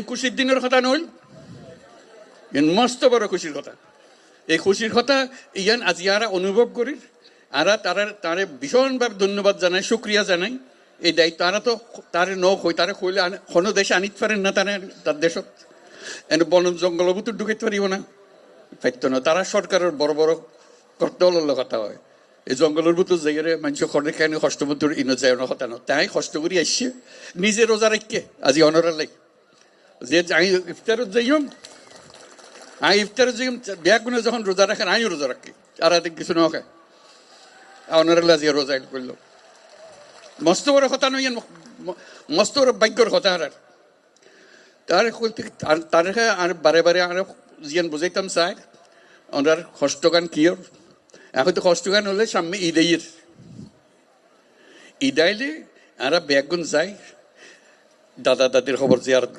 খুশির দিনের কথা নইল, মস্ত বড় খুশির কথা। এই খুশির কথা ইয়ান আজি আরা অনুভব করি, আরা তারে ভীষণভাবে ধন্যবাদ জানাই, শুক্রিয়া জানাই। এই দায়িত্ব আরা তো তারে নই, তারে কইলে কোনো দেশে আনিতে পারেন না, তার দেশত এনে বন জঙ্গলের ভিতর ঢুকাইতে পারিব না, পাইত না। তারা সরকারের বড় বড় কর্তব্য কথা হয়। এই জঙ্গলের ভিতর জায়গায় মানুষ খড়ে কেন কষ্ট ভিতর ইনো যায় না কথা না, তাই কষ্ট করি আসছে নিজে রোজা রাখকে আজি অনরার লাই যে আমি ইফতারত যাইম, আমি ইফতারত যাইম ব্যাগুনে যখন রোজা রাখেন আমিও রোজা রাখি, আর কিছু না খায় অনরাল আজি রোজা করলো। মস্ত বড় কথা নই, মস্ত বড় ভাগ্যর কথা। আর তার আর বারে বারে আর জিয়ান বুঝাইতাম চাই ওনার কষ্টগান কিয়র। এখন তো কষ্টগান হলে সামনে ঈদের ঈদ আইলে আর ব্যাগুন যায় দাদা দাদির খবর জিয়ারত।